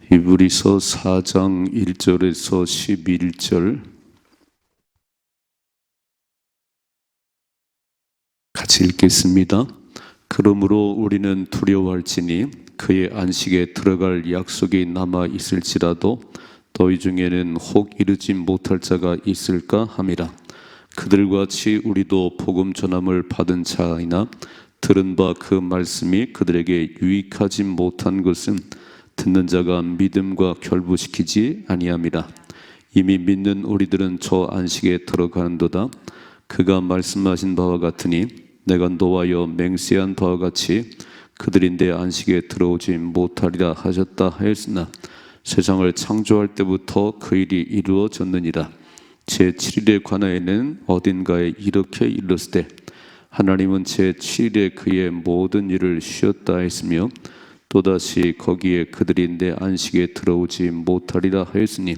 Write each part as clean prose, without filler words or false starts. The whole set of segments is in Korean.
히브리서 4장 1절에서 11절 같이 읽겠습니다. 그러므로 우리는 두려워할지니 그의 안식에 들어갈 약속이 남아 있을지라도 너희 중에는 혹 이르지 못할 자가 있을까 함이라. 그들과 같이 우리도 복음 전함을 받은 자이나 들은 바 그 말씀이 그들에게 유익하지 못한 것은 듣는 자가 믿음과 결부시키지 아니함이라. 이미 믿는 우리들은 저 안식에 들어가는도다. 그가 말씀하신 바와 같으니 내가 노하여 맹세한 바와 같이 그들이 내 안식에 들어오지 못하리라 하셨다 하였으나 세상을 창조할 때부터 그 일이 이루어졌느니라. 제7일에 관하여는 어딘가에 이렇게 일렀으되 하나님은 제7일에 그의 모든 일을 쉬었다 했으며 또다시 거기에 그들이 내 안식에 들어오지 못하리라 하였으니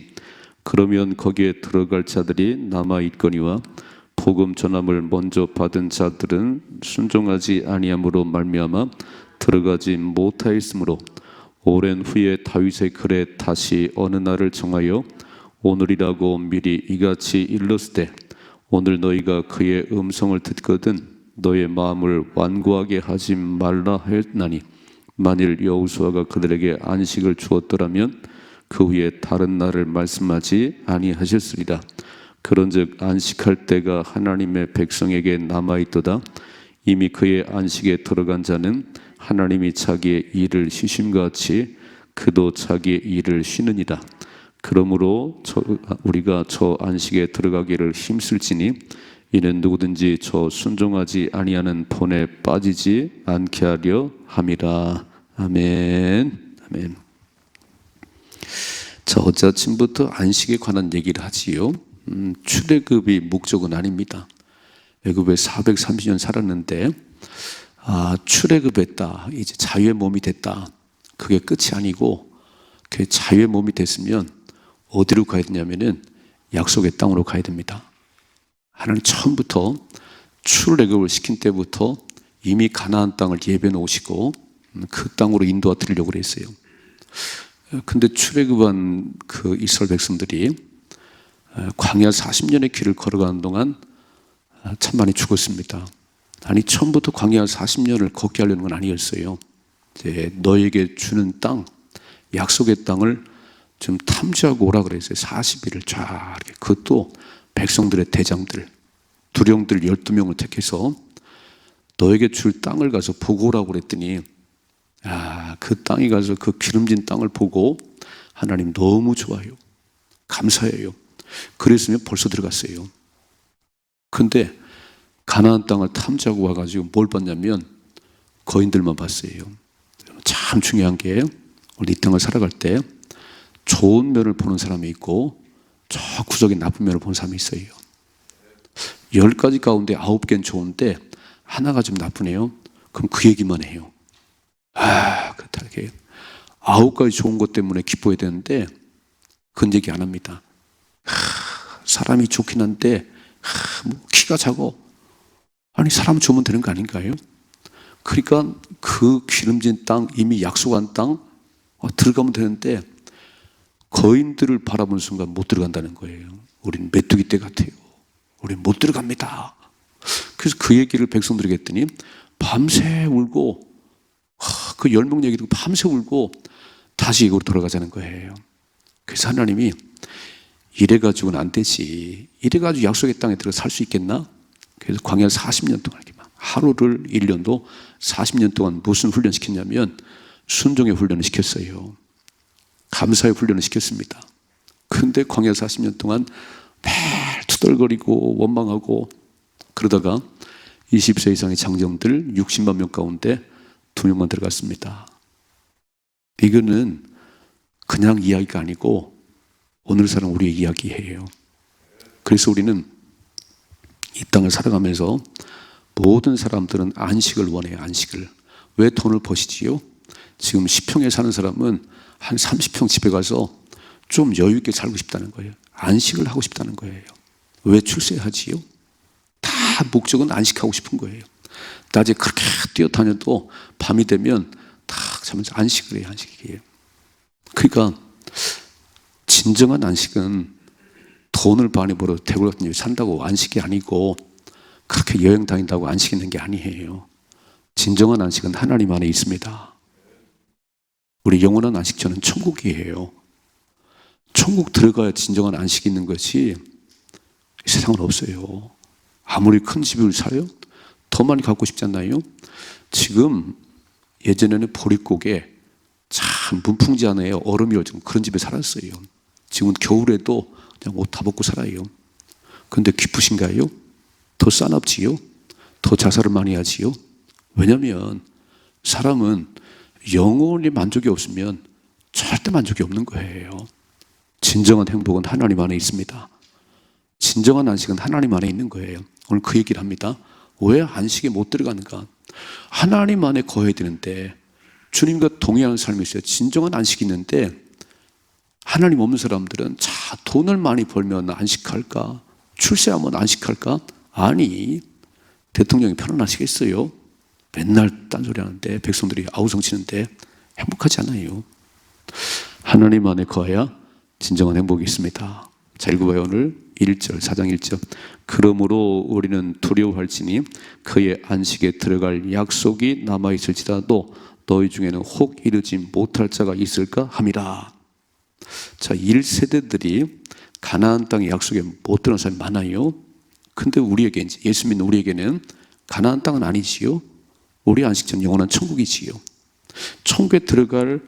그러면 거기에 들어갈 자들이 남아있거니와 복음 전함을 먼저 받은 자들은 순종하지 아니함으로 말미암아 들어가지 못하였으므로 오랜 후에 다윗의 글에 다시 어느 날을 정하여 오늘이라고 미리 이같이 일렀으되 오늘 너희가 그의 음성을 듣거든 너의 마음을 완고하게 하지 말라 하였나니 만일 여호수아가 그들에게 안식을 주었더라면 그 후에 다른 날을 말씀하지 아니하셨으리라. 그런즉 안식할 때가 하나님의 백성에게 남아있도다. 이미 그의 안식에 들어간 자는 하나님이 자기의 일을 쉬심같이 그도 자기의 일을 쉬느니라. 그러므로 우리가 저 안식에 들어가기를 힘쓸지니 이는 누구든지 저 순종하지 아니하는 본에 빠지지 않게 하려 함이라. 아멘. 아멘. 자, 어제 아침부터 안식에 관한 얘기를 하지요. 출애굽이 목적은 아닙니다. 애굽에 430년 살았는데 출애굽했다, 이제 자유의 몸이 됐다, 그게 끝이 아니고 그 자유의 몸이 됐으면 어디로 가야 되냐면은 약속의 땅으로 가야 됩니다. 하나님 처음부터 출애굽을 시킨 때부터 이미 가나안 땅을 예배해 놓으시고 그 땅으로 인도하 드리려고 그랬어요. 근데 출애굽한 그 이스라엘 백성들이 광야 40년의 길을 걸어가는 동안 참 많이 죽었습니다. 아니, 처음부터 광야 40년을 걷게 하려는 건 아니었어요. 이제 너에게 주는 땅, 약속의 땅을 좀 탐지하고 오라 그랬어요. 40일을 쫙 이렇게. 그것도 백성들의 대장들, 두령들 12명을 택해서 너에게 줄 땅을 가서 보고 오라고 그랬더니 그 땅에 가서 그 기름진 땅을 보고 하나님 너무 좋아요, 감사해요. 그랬으면 벌써 들어갔어요. 근데 가나안 땅을 탐지하고 와가지고 뭘 봤냐면 거인들만 봤어요. 참 중요한 게 우리 이 땅을 살아갈 때 좋은 면을 보는 사람이 있고 저 구석에 나쁜 면을 보는 사람이 있어요. 10가지 가운데 9개는 좋은데 하나가 좀 나쁘네요. 그럼 그 얘기만 해요. 그렇다. 9가지 좋은 것 때문에 기뻐해야 되는데 그건 얘기 안 합니다. 사람이 좋긴 한데 뭐 키가 작아. 아니, 사람 좋으면 되는 거 아닌가요? 그러니까 그 기름진 땅, 이미 약속한 땅 들어가면 되는데 거인들을 바라보는 순간 못 들어간다는 거예요. 우린 메뚜기 떼 같아요. 우린 못 들어갑니다. 그래서 그 얘기를 백성들에게 했더니 밤새 울고 그 10명 얘기 듣고 밤새 울고 다시 이거로 돌아가자는 거예요. 그래서 하나님이 이래가지고는 안 되지. 이래가지고 약속의 땅에 들어가 살 수 있겠나? 그래서 광야 40년 동안 하루를 1년도 40년 동안 무슨 훈련 시켰냐면 순종의 훈련을 시켰어요. 감사의 훈련을 시켰습니다. 그런데 광야 40년 동안 매일 투덜거리고 원망하고 그러다가 20세 이상의 장정들 60만 명 가운데 2명만 들어갔습니다. 이거는 그냥 이야기가 아니고 오늘 사람 우리의 이야기예요. 그래서 우리는 이 땅을 살아가면서 모든 사람들은 안식을 원해요. 안식을. 왜 돈을 버시지요? 지금 10평에 사는 사람은 한 30평 집에 가서 좀 여유 있게 살고 싶다는 거예요. 안식을 하고 싶다는 거예요. 왜 출세하지요? 다 목적은 안식하고 싶은 거예요. 낮에 그렇게 뛰어다녀도 밤이 되면 탁 자면서 안식을 해요. 안식이에요. 그러니까 진정한 안식은 돈을 많이 벌어 대구 같은 데 산다고 안식이 아니고, 그렇게 여행 다닌다고 안식 있는 게 아니에요. 진정한 안식은 하나님 안에 있습니다. 우리 영원한 안식처는 천국이에요. 천국 들어가야 진정한 안식이 있는 것이 이 세상은 없어요. 아무리 큰 집을 사요? 더 많이 갖고 싶지 않나요? 지금 예전에는 보릿고개 참 문풍지하네요. 얼음이 좀 그런 집에 살았어요. 지금은 겨울에도 그냥 옷 다 벗고 살아요. 그런데 기쁘신가요? 더 싸납지요? 더 자살을 많이 하지요? 왜냐하면 사람은 영원히 만족이 없으면 절대 만족이 없는 거예요. 진정한 행복은 하나님 안에 있습니다. 진정한 안식은 하나님 안에 있는 거예요. 오늘 그 얘기를 합니다. 왜 안식에 못 들어가는가? 하나님 안에 거해야 되는데, 주님과 동행하는 삶이 있어요. 진정한 안식이 있는데, 하나님 없는 사람들은 자, 돈을 많이 벌면 안식할까? 출세하면 안식할까? 아니, 대통령이 편안하시겠어요? 맨날 딴소리 하는데, 백성들이 아우성 치는데 행복하지 않아요. 하나님 안에 거해야 진정한 행복이 있습니다. 자, 읽어봐요. 오늘 1절, 4장 1절. 그러므로 우리는 두려워할지니 그의 안식에 들어갈 약속이 남아있을지라도 너희 중에는 혹 이르지 못할 자가 있을까 함이라. 자, 1세대들이 가나안 땅의 약속에 못 들어간 사람이 많아요. 근데 우리에게, 예수 믿는 우리에게는 가나안 땅은 아니지요. 우리 안식처는 영원한 천국이지요. 천국에 들어갈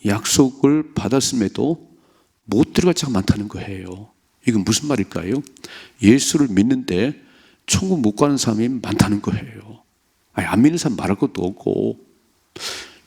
약속을 받았음에도 못 들어갈 자가 많다는 거예요. 이건 무슨 말일까요? 예수를 믿는데 천국 못 가는 사람이 많다는 거예요. 아니, 안 믿는 사람 말할 것도 없고,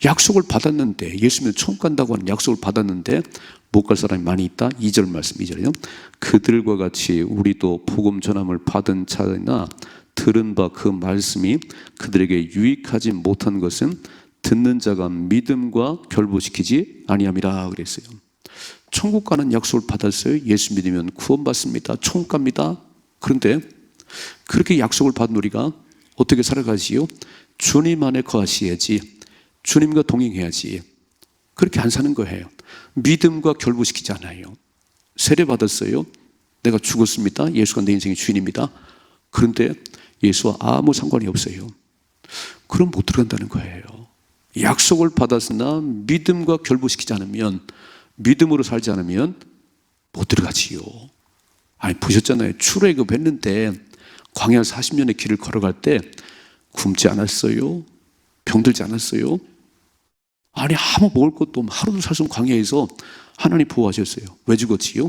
약속을 받았는데, 예수 믿으면 천국 간다고 하는 약속을 받았는데 못 갈 사람이 많이 있다. 2절 말씀, 2절이요. 그들과 같이 우리도 복음 전함을 받은 자나 들은 바 그 말씀이 그들에게 유익하지 못한 것은 듣는 자가 믿음과 결부시키지 아니함이라 그랬어요. 천국 가는 약속을 받았어요. 예수 믿으면 구원받습니다. 천국 갑니다. 그런데 그렇게 약속을 받은 우리가 어떻게 살아가지요? 주님 안에 거하셔야지, 주님과 동행해야지. 그렇게 안 사는 거예요. 믿음과 결부시키지 않아요. 세례 받았어요. 내가 죽었습니다. 예수가 내 인생의 주인입니다. 그런데 예수와 아무 상관이 없어요. 그럼 못 들어간다는 거예요. 약속을 받았으나 믿음과 결부시키지 않으면, 믿음으로 살지 않으면 못 들어가지요. 아니, 보셨잖아요. 출애굽 했는데 광야 40년의 길을 걸어갈 때 굶지 않았어요? 병들지 않았어요? 아니, 아무 먹을 것도 없고 하루도 살 수 없는 광야에서 하나님 보호하셨어요. 왜 죽었지요?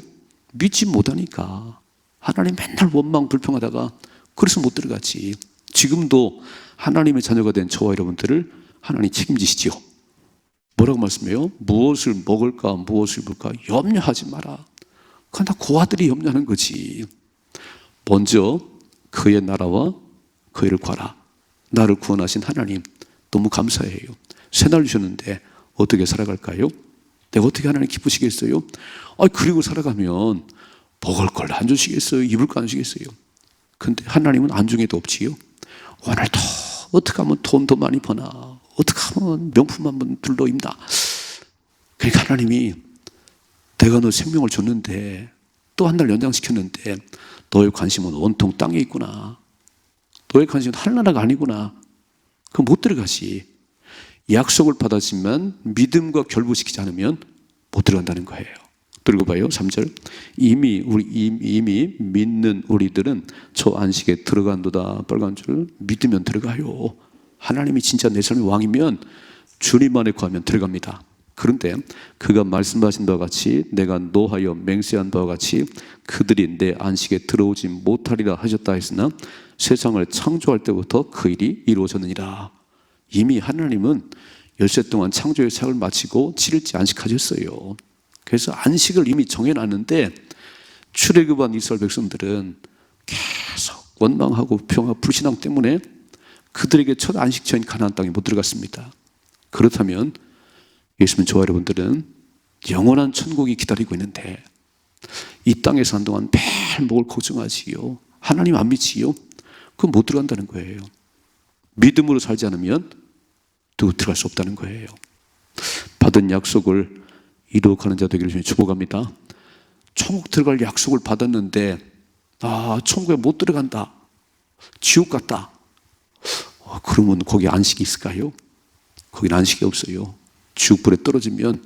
믿지 못하니까. 하나님 맨날 원망 불평하다가 그래서 못 들어가지. 지금도 하나님의 자녀가 된 저와 여러분들을 하나님 책임지시지요. 뭐라고 말씀해요? 무엇을 먹을까, 무엇을 입을까 염려하지 마라. 그건 다 고아들이 염려하는 거지. 먼저 그의 나라와 그의 일을 구하라. 나를 구원하신 하나님 너무 감사해요. 새날 주셨는데 어떻게 살아갈까요? 내가 어떻게 하나님 기쁘시겠어요? 그리고 살아가면 먹을 걸 안 주시겠어요? 입을 거 안 주시겠어요? 근데 하나님은 안중에도 없지요. 오늘도 어떻게 하면 돈 더 많이 버나, 어떻게 하면 명품 한번 둘러 입나. 그러니까 하나님이 내가 너 생명을 줬는데 또 한 달 연장시켰는데 너의 관심은 온통 땅에 있구나. 너의 관심은 하늘나라가 아니구나. 그럼 못 들어가지. 약속을 받았지만 믿음과 결부시키지 않으면 못 들어간다는 거예요. 들고 봐요. 3절. 이미 믿는 우리들은 저 안식에 들어간도다. 빨간 줄. 믿으면 들어가요. 하나님이 진짜 내 삶의 왕이면 주님 안에 거하면 들어갑니다. 그런데 그가 말씀하신 바와 같이 내가 노하여 맹세한 바와 같이 그들이 내 안식에 들어오지 못하리라 하셨다 했으나 세상을 창조할 때부터 그 일이 이루어졌느니라. 이미 하나님은 열세 동안 창조의 사역을 마치고 7일째 안식하셨어요. 그래서 안식을 이미 정해놨는데 출애굽한 이스라엘 백성들은 계속 원망하고 불평하고 불신앙 때문에 그들에게 첫 안식처인 가나안 땅에 못 들어갔습니다. 그렇다면 예수 믿는 저와 여러분들은 영원한 천국이 기다리고 있는데 이 땅에서 한동안 매일 뭘 걱정하지요? 하나님 안 믿지요? 그럼 못 들어간다는 거예요. 믿음으로 살지 않으면 또 들어갈 수 없다는 거예요. 받은 약속을 이룩하는 자 되기를 주님 축복합니다. 천국 들어갈 약속을 받았는데 천국에 못 들어간다, 지옥 같다. 그러면 거기 안식이 있을까요? 거긴 안식이 없어요. 지옥불에 떨어지면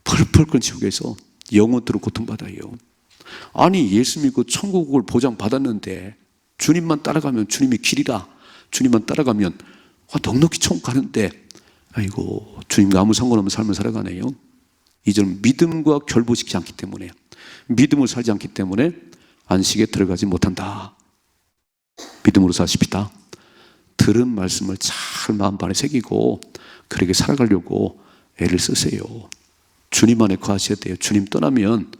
펄펄 끓는 지옥에서 영원토록 고통받아요. 아니, 예수 믿고 천국을 보장받았는데 주님만 따라가면 주님이 길이라, 주님만 따라가면 넉넉히 천국 가는데 아이고, 주님과 아무 상관없는 삶을 살아가네요. 이제는 믿음과 결부시키지 않기 때문에, 믿음을 살지 않기 때문에 안식에 들어가지 못한다. 믿음으로 사십시다. 들은 말씀을 잘 마음판에 새기고 그렇게 살아가려고 애를 쓰세요. 주님 안에 거하셔야 돼요. 주님 떠나면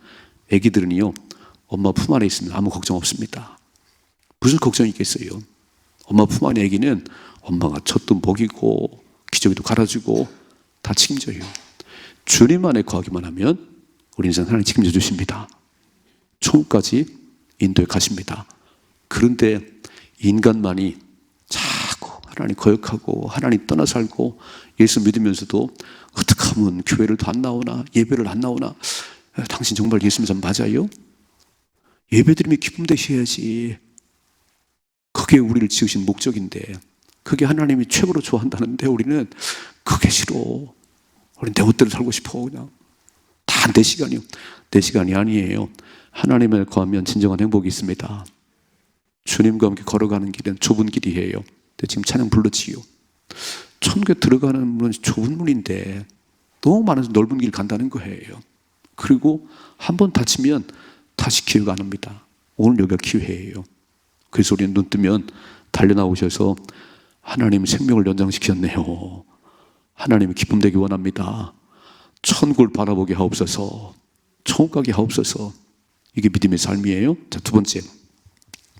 애기들은요, 엄마 품 안에 있으면 아무 걱정 없습니다. 무슨 걱정이 있겠어요? 엄마 품 안에 애기는 엄마가 젖도 먹이고 기저귀도 갈아주고 다 책임져요. 주님 안에 거하기만 하면 우리 인생 하나님 책임져 주십니다. 천국까지 인도해 가십니다. 그런데 인간만이 자꾸 하나님 거역하고 하나님 떠나 살고 예수 믿으면서도 어떻게 하면 교회를 안 나오나, 예배를 안 나오나. 당신 정말 예수 믿는 사람 맞아요? 예배드림이 기쁨 되셔야지. 그게 우리를 지으신 목적인데, 그게 하나님이 최고로 좋아한다는데 우리는 그게 싫어. 우리는 내 멋대로 살고 싶어. 그냥 다 내 시간이요. 내 시간이 아니에요. 하나님을 거하면 진정한 행복이 있습니다. 주님과 함께 걸어가는 길은 좁은 길이에요. 근데 지금 찬양 불렀지요. 천국에 들어가는 문은 좁은 문인데 너무 많은 넓은 길 간다는 거예요. 그리고 한번 다치면 다시 기회가 안 옵니다. 오늘 여기가 기회예요. 그래서 우리는 눈 뜨면 달려나오셔서 하나님 생명을 연장시켰네요. 하나님이 기쁨 되기 원합니다. 천국을 바라보게 하옵소서. 천국 가게 하옵소서. 이게 믿음의 삶이에요. 자, 두 번째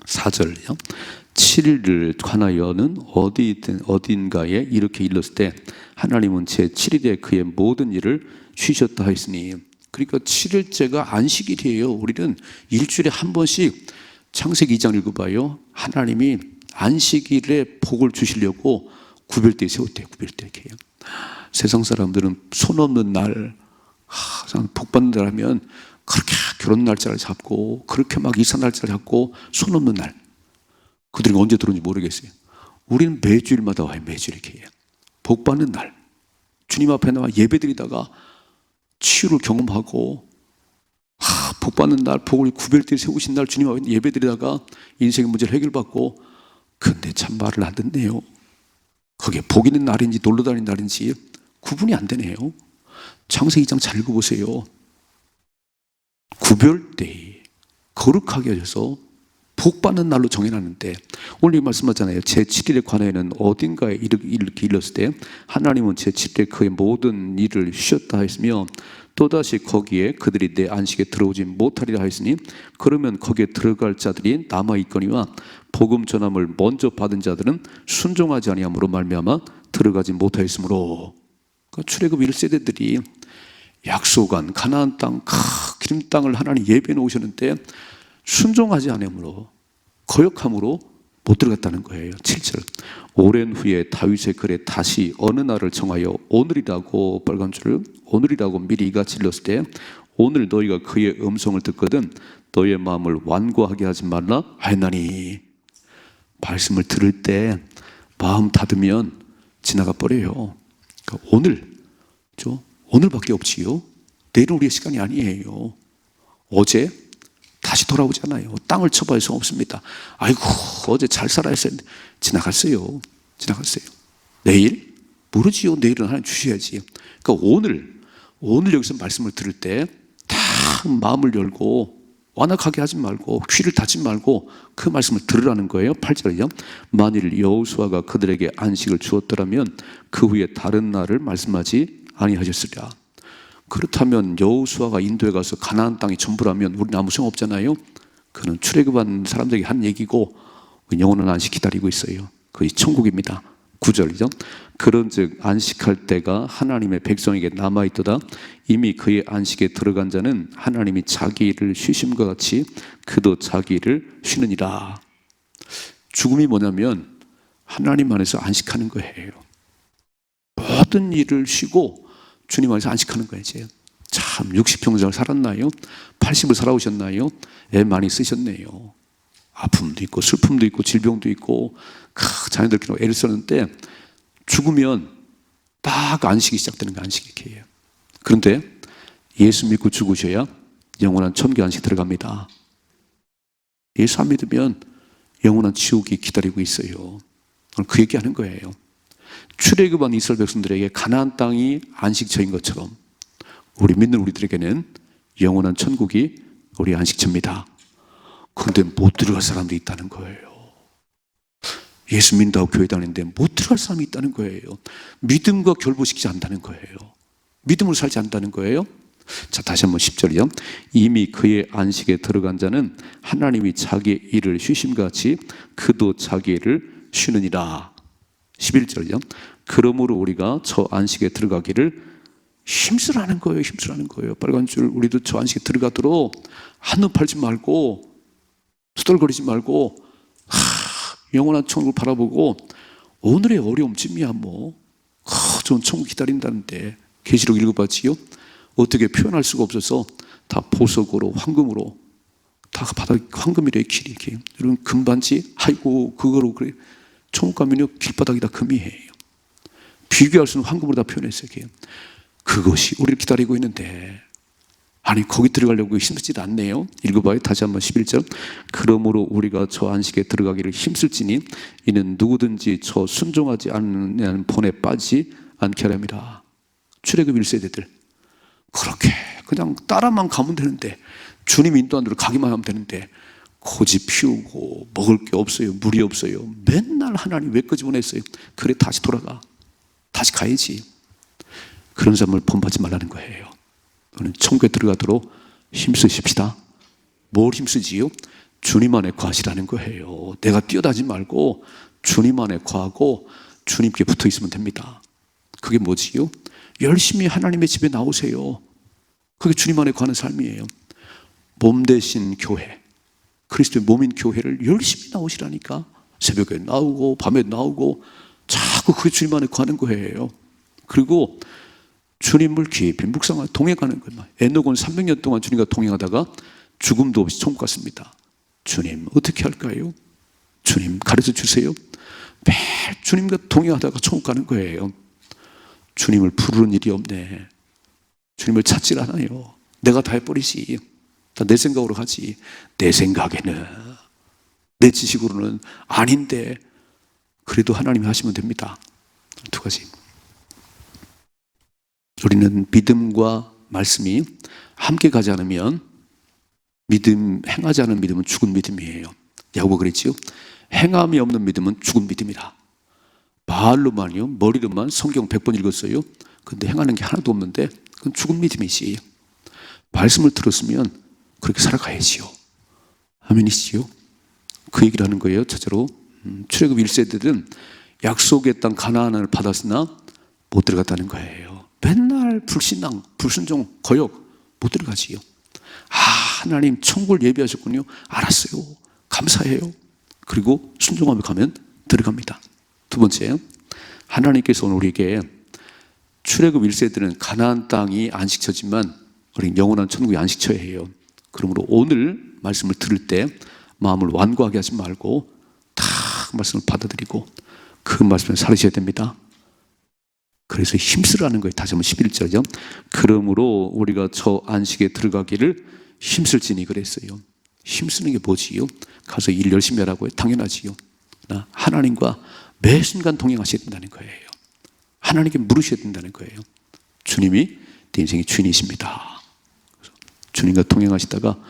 4절이요. 7일을 관하여는 어딘가에 이렇게 일렀을 때 하나님은 제 7일에 그의 모든 일을 쉬셨다 하였으니, 그러니까 7일째가 안식일이에요. 우리는 일주일에 한 번씩 창세기 2장 읽어봐요. 하나님이 안식일에 복을 주시려고 구별되게 세웠대요. 구별되게. 세상 사람들은 손 없는 날, 복 받는 날 하면 그렇게 결혼 날짜를 잡고 그렇게 막 이사 날짜를 잡고 손 없는 날, 그들이 언제 들어온지 모르겠어요. 우리는 매주일마다 와요. 매주일 이렇게. 복 받는 날, 주님 앞에 나와 예배드리다가 치유를 경험하고, 복 받는 날, 복을 구별되게 세우신 날 주님 앞에 예배드리다가 인생의 문제를 해결받고, 근데 참 말을 안 듣네요. 그게 복 있는 날인지 놀러 다니는 날인지 구분이 안 되네요. 창세기 2장 잘 읽어보세요. 구별되이 거룩하게 하셔서 복 받는 날로 정해놨는데, 오늘 이 말씀하잖아요. 제7일에 관하여는 어딘가에 이렇게 일렀을 때 하나님은 제7일에 그의 모든 일을 쉬었다 했으며 또다시 거기에 그들이 내 안식에 들어오지 못하리라 하였으니, 그러면 거기에 들어갈 자들이 남아있거니와 복음 전함을 먼저 받은 자들은 순종하지 아니함으로 말미암아 들어가지 못하였으므로. 그러니까 출애굽 1세대들이 약속한 가나안 땅, 기름 땅을 하나님 예배해 놓으셨는데 순종하지 않으므로, 거역함으로 못 들어갔다는 거예요. 7절. 오랜 후에 다윗의 글에 다시 어느 날을 정하여 오늘이라고, 빨간 줄을 오늘이라고 미리 이같이 일렀을 때 오늘 너희가 그의 음성을 듣거든 너희의 마음을 완고하게 하지 말라 하였나니. 말씀을 들을 때 마음 닫으면 지나가 버려요. 그러니까 오늘밖에 없지요. 내일은 우리의 시간이 아니에요. 어제 다시 돌아오잖아요. 땅을 쳐봐야 소용없습니다. 아이고, 어제 잘 살아야 했는데 지나갔어요. 내일? 모르지요. 내일은 하나님 주셔야지. 그러니까 오늘 여기서 말씀을 들을 때 다 마음을 열고 완악하게 하지 말고 귀를 닫지 말고 그 말씀을 들으라는 거예요. 8절이요. 만일 여호수아가 그들에게 안식을 주었더라면 그 후에 다른 날을 말씀하지 아니하셨으리라. 그렇다면 여호수아가 인도에 가서 가나안 땅이 전부라면 우리는 아무 소용 없잖아요. 그는 출애굽한 사람들에게 한 얘기고 영원한 안식 기다리고 있어요. 그게 천국입니다. 9절이죠. 그런즉 안식할 때가 하나님의 백성에게 남아있도다. 이미 그의 안식에 들어간 자는 하나님이 자기 일을 쉬심과 같이 그도 자기 일을 쉬느니라. 죽음이 뭐냐면 하나님 안에서 안식하는 거예요. 모든 일을 쉬고 주님 안에서 안식하는 거예요. 이제 잘 참 60평생을 살았나요? 80을 살아오셨나요? 애 많이 쓰셨네요. 아픔도 있고 슬픔도 있고 질병도 있고 자녀들 키우고 애를 썼는데 죽으면 딱 안식이 시작되는 게 안식이에요. 그런데 예수 믿고 죽으셔야 영원한 천국 안식 들어갑니다. 예수 안 믿으면 영원한 지옥이 기다리고 있어요. 그 얘기하는 거예요. 출애굽한 이스라엘 백성들에게 가나안 땅이 안식처인 것처럼 우리 믿는 우리들에게는 영원한 천국이 우리 안식처입니다. 그런데 못 들어갈 사람도 있다는 거예요. 예수 믿는다고 교회 다니는데 못 들어갈 사람이 있다는 거예요. 믿음과 결부시키지 않는다는 거예요. 믿음으로 살지 않는다는 거예요. 자, 다시 한번 10절이요. 이미 그의 안식에 들어간 자는 하나님이 자기 일을 쉬심같이 그도 자기 일을 쉬느니라. 11절이요. 그러므로 우리가 저 안식에 들어가기를 힘쓰라는 거예요. 힘쓰라는 거예요. 빨간 줄 우리도 저 안식에 들어가도록 한눈 팔지 말고 투덜거리지 말고 영원한 천국을 바라보고 오늘의 어려움쯤이야 뭐 좋은 천국 기다린다는데 계시록 읽어봤지요? 어떻게 표현할 수가 없어서 다 보석으로 황금으로 다 바닥 황금이래 길이 이렇게 이런 금반지 아이고 그거로 그래 천국 가면요 길바닥이 다 금이에요. 비교할 수는 황금으로 다 표현했어요. 그것이 우리를 기다리고 있는데 아니 거기 들어가려고 힘쓰지 않네요. 읽어봐요. 다시 한번 11절. 그러므로 우리가 저 안식에 들어가기를 힘쓸지니 이는 누구든지 저 순종하지 않는 본에 빠지지 않게 하렵니다. 출애굽 1세대들 그렇게 그냥 따라만 가면 되는데 주님 인도한 대로 가기만 하면 되는데 고집 피우고 먹을 게 없어요. 물이 없어요. 맨날 하나님 왜 끄집어냈어요? 그래 다시 돌아가. 다시 가야지. 그런 삶을 본받지 말라는 거예요. 너는 천국에 들어가도록 힘쓰십시다. 뭘 힘쓰지요? 주님 안에 거하시라는 거예요. 내가 뛰어다니지 말고 주님 안에 거하고 주님께 붙어 있으면 됩니다. 그게 뭐지요? 열심히 하나님의 집에 나오세요. 그게 주님 안에 거하는 삶이에요. 몸 대신 교회, 그리스도의 몸인 교회를 열심히 나오시라니까. 새벽에 나오고 밤에 나오고 자꾸 그게 주님 안에 거하는 거예요. 그리고 주님을 깊이 묵상하고 동행하는 거예요. 에녹은 300년 동안 주님과 동행하다가 죽음도 없이 천국 갔습니다. 주님 어떻게 할까요? 주님 가르쳐 주세요. 매일 주님과 동행하다가 천국 가는 거예요. 주님을 부르는 일이 없네. 주님을 찾질 않아요. 내가 다 해버리지. 다 내 생각으로 하지. 내 생각에는 내 지식으로는 아닌데 그래도 하나님이 하시면 됩니다. 두 가지. 우리는 믿음과 말씀이 함께 가지 않으면 행하지 않은 믿음은 죽은 믿음이에요. 야고보가 그랬지요. 행함이 없는 믿음은 죽은 믿음이라. 말로만요, 머리로만 성경 100번 읽었어요. 근데 행하는 게 하나도 없는데 그건 죽은 믿음이지. 말씀을 들었으면 그렇게 살아가야지요. 아멘이시죠? 그 얘기를 하는 거예요. 저자로 출애굽 1세대들은 약속의 땅 가나안을 받았으나 못 들어갔다는 거예요. 맨날 불신앙, 불순종, 거역 못 들어가지요. 하나님 천국을 예비하셨군요. 알았어요. 감사해요. 그리고 순종하며 가면 들어갑니다. 두 번째, 하나님께서 오늘 우리에게 출애굽 1세대는 가나안 땅이 안식처지만 우리 영원한 천국이 안식처예요. 그러므로 오늘 말씀을 들을 때 마음을 완고하게 하지 말고 다 말씀을 받아들이고 그 말씀을 살으셔야 됩니다. 그래서 힘쓰라는 거예요. 다시 한번 11절이죠. 그러므로 우리가 저 안식에 들어가기를 힘쓸지니 그랬어요. 힘쓰는 게 뭐지요? 가서 일 열심히 하라고요? 당연하지요. 하나님과 매 순간 동행하셔야 된다는 거예요. 하나님께 물으셔야 된다는 거예요. 주님이 내 인생의 주인이십니다. 주님과 동행하시다가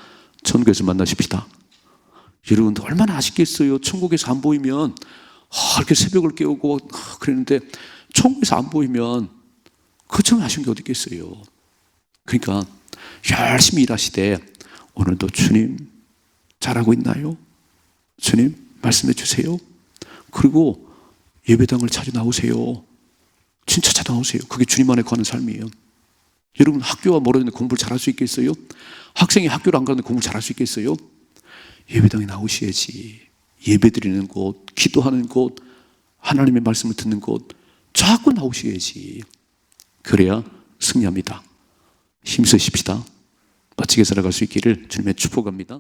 천국에서 만나십시다. 여러분들 얼마나 아쉽겠어요. 천국에서 안 보이면 이렇게 새벽을 깨우고 그랬는데 천국에서 안 보이면 그처럼 아쉬운 게 어디 있겠어요. 그러니까 열심히 일하시되 오늘도 주님 잘하고 있나요? 주님 말씀해 주세요. 그리고 예배당을 찾아 나오세요. 진짜 찾아 나오세요. 그게 주님 안에 거하는 삶이에요. 여러분 학교와 멀어졌는데 공부를 잘할 수 있겠어요? 학생이 학교를 안 가는데 공부를 잘할 수 있겠어요? 예배당에 나오셔야지. 예배드리는 곳, 기도하는 곳, 하나님의 말씀을 듣는 곳 자꾸 나오셔야지. 그래야 승리합니다. 힘쓰십시다. 멋지게 살아갈 수 있기를 주님의 축복합니다.